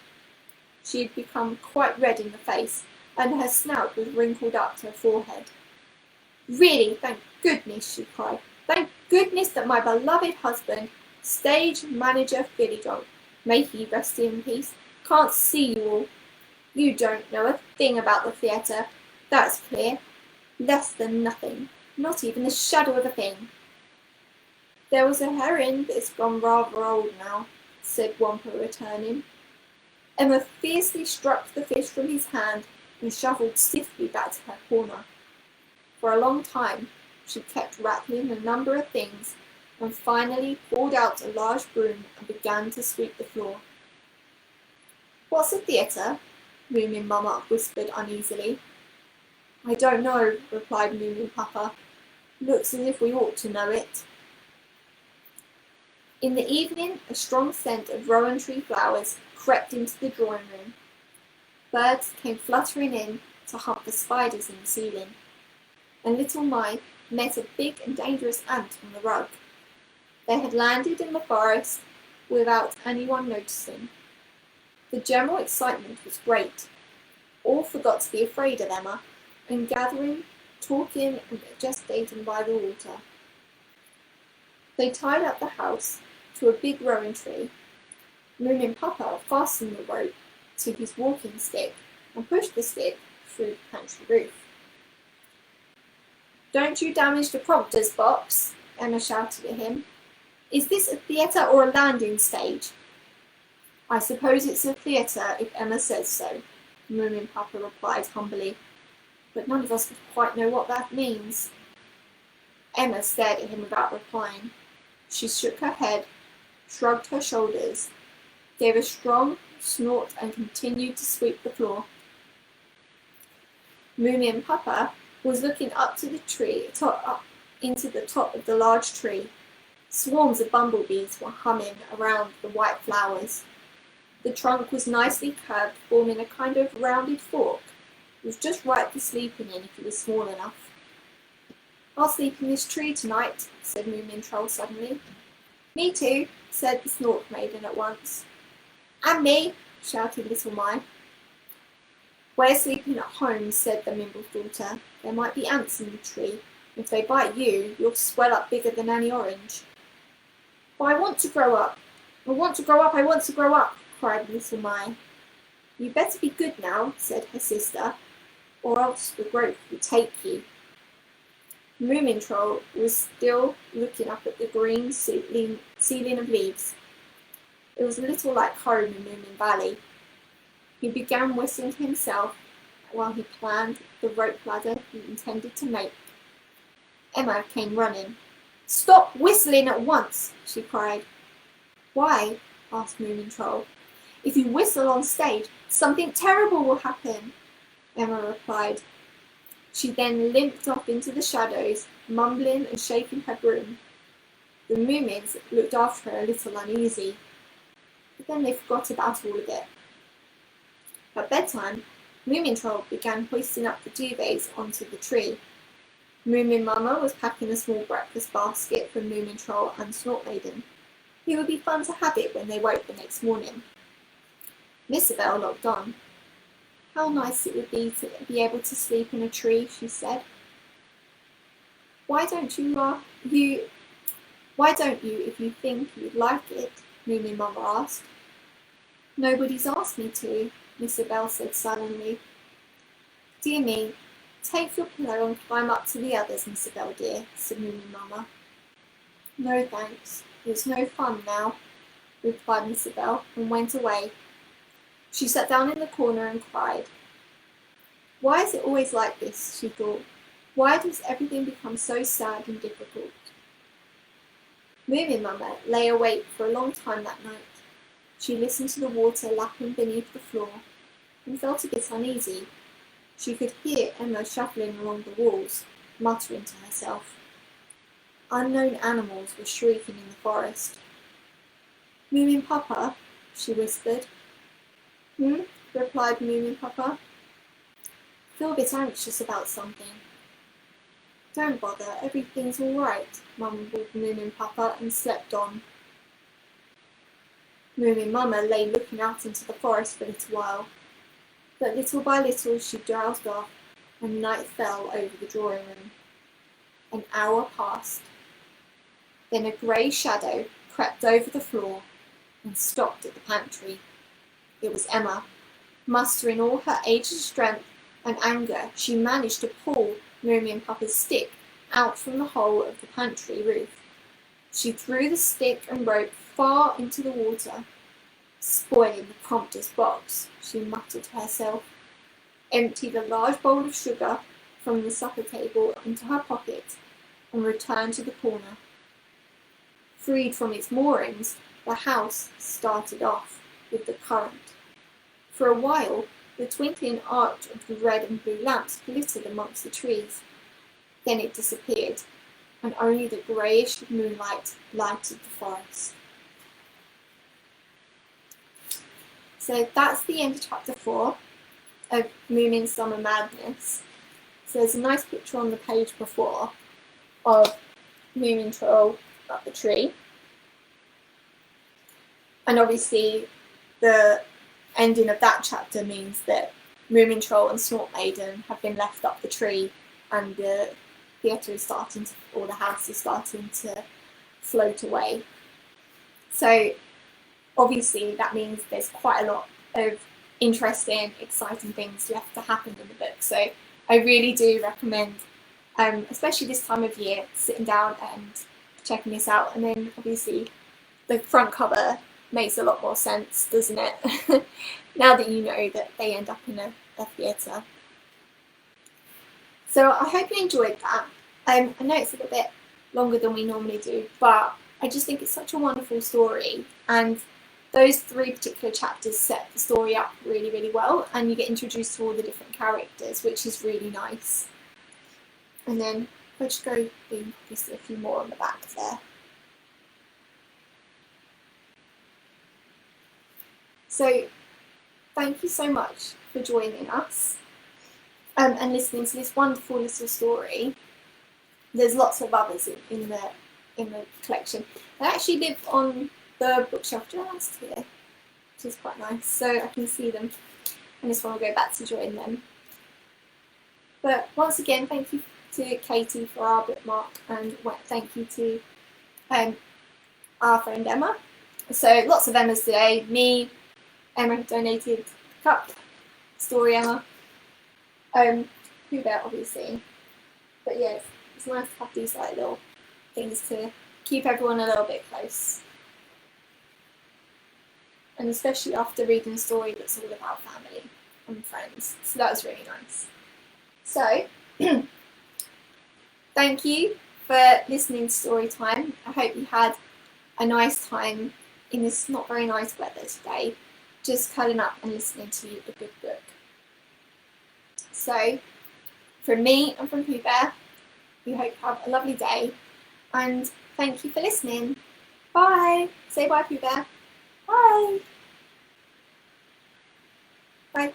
She had become quite red in the face, and her snout was wrinkled up to her forehead. Really, thank goodness, she cried. Thank goodness that my beloved husband, stage manager Philidrunk, may he rest in peace, can't see you all. You don't know a thing about the theatre, that's clear. Less than nothing, not even the shadow of a thing. There was a herring, but it's gone rather old now, said Wampa, returning. Emma fiercely struck the fish from his hand and shuffled stiffly back to her corner. For a long time she kept rattling a number of things and finally pulled out a large broom and began to sweep the floor. What's a theatre? Moominsummer whispered uneasily. I don't know, replied Moominsummer. Looks as if we ought to know it. In the evening a strong scent of rowan tree flowers crept into the drawing room. Birds came fluttering in to hunt for spiders in the ceiling, and little Mai met a big and dangerous ant on the rug. They had landed in the forest without anyone noticing. The general excitement was great. All forgot to be afraid of Emma, and gathering, talking and gestating by the water. They tied up the house to a big rowan tree. Moominsummer fastened the rope to his walking stick and pushed the stick through the pantry roof. Don't you damage the prompter's box, Emma shouted at him. Is this a theatre or a landing stage? I suppose it's a theatre if Emma says so, Moominsummer replied humbly, but none of us quite know what that means. Emma stared at him without replying. She shook her head, shrugged her shoulders, gave a strong snort and continued to sweep the floor. Moominsummer was looking up to the tree, up into the top of the large tree. Swarms of bumblebees were humming around the white flowers. The trunk was nicely curved, forming a kind of rounded fork. It was just right for sleeping in if it was small enough. I'll sleep in this tree tonight, said Moomintroll suddenly. Me too, said the Snork Maiden at once. And me, shouted little Mai. We're sleeping at home, said the Mimble's daughter. There might be ants in the tree. If they bite you, you'll swell up bigger than any orange. But I want to grow up. I want to grow up, I want to grow up, cried little Mai. You better be good now, said her sister, or else the growth will take you. Moomintroll was still looking up at the green ceiling of leaves. It was a little like home in Moomin Valley. He began whistling to himself while he planned the rope ladder he intended to make. Emma came running. Stop whistling at once, she cried. Why? Asked Moomintroll. If you whistle on stage, something terrible will happen, Emma replied. She then limped off into the shadows, mumbling and shaking her broom. The Moomins looked after her a little uneasy, but then they forgot about all of it. At bedtime, Moomin Troll began hoisting up the duvets onto the tree. Moomin Mama was packing a small breakfast basket for Moomin Troll and Snort Maiden. It would be fun to have it when they woke the next morning. Missabel looked on. How nice it would be to be able to sleep in a tree, she said. Why don't you if you think you'd like it? Moomin Mama asked. Nobody's asked me to, Missabel said sullenly. Dear me, take your pillow and climb up to the others, Missabel dear, said Moomin Mama. No thanks, it's no fun now, replied Missabel and went away. She sat down in the corner and cried. Why is it always like this, she thought. Why does everything become so sad and difficult? Moomin Mama lay awake for a long time that night. She listened to the water lapping beneath the floor and felt a bit uneasy. She could hear Emma shuffling along the walls, muttering to herself. Unknown animals were shrieking in the forest. Moomin Papa, she whispered. Replied Moomin Papa. Feel a bit anxious about something. Don't bother, everything's all right, mumbled Moomin Papa and slept on. Moomin Mama lay looking out into the forest for a little while, but little by little she drowsed off and night fell over the drawing room. An hour passed. Then a grey shadow crept over the floor and stopped at the pantry. It was Emma. Mustering all her aged strength and anger, she managed to pull Moomin Papa's stick out from the hole of the pantry roof. She threw the stick and rope far into the water. Spoiling the prompter's box, she muttered to herself, emptied a large bowl of sugar from the supper table into her pocket, and returned to the corner. Freed from its moorings, the house started off with the current. For a while, the twinkling arch of the red and blue lamps glittered amongst the trees. Then it disappeared, and only the greyish moonlight lighted the forest. So that's the end of chapter 4 of Moominsummer Madness. So there's a nice picture on the page before of Moomin Troll up the tree. And obviously the ending of that chapter means that Moomin Troll and Snort Maiden have been left up the tree and the theatre is starting to, or the house is starting to float away. So obviously that means there's quite a lot of interesting, exciting things left to happen in the book. So I really do recommend, especially this time of year, sitting down and checking this out. And then obviously the front cover makes a lot more sense, doesn't it? Now that you know that they end up in a theatre. So I hope you enjoyed that. I know it's a little bit longer than we normally do, but I just think it's such a wonderful story, and those 3 particular chapters set the story up really, really well, and you get introduced to all the different characters, which is really nice. And then I'll just go do just a few more on the back there. So thank you so much for joining us and listening to this wonderful little story. There's lots of others in the collection. They actually live on the bookshelf just here, which is quite nice, so I can see them, and this one will go back to join them. But once again, thank you to Katie for our bookmark, and thank you to our friend Emma. So lots of Emmas today. Me, Emma donated a cup, Story Emma, Who Bear obviously. But yeah, it's nice to have these like little things to keep everyone a little bit close. And especially after reading a story that's all about family and friends. So that was really nice. So, thank you for listening to Storytime. I hope you had a nice time in this not very nice weather today, just curling up and listening to a good book. So, From me and from Pooh Bear, we hope you have a lovely day, and thank you for listening. Bye. Say bye, Pooh Bear. Bye. Bye.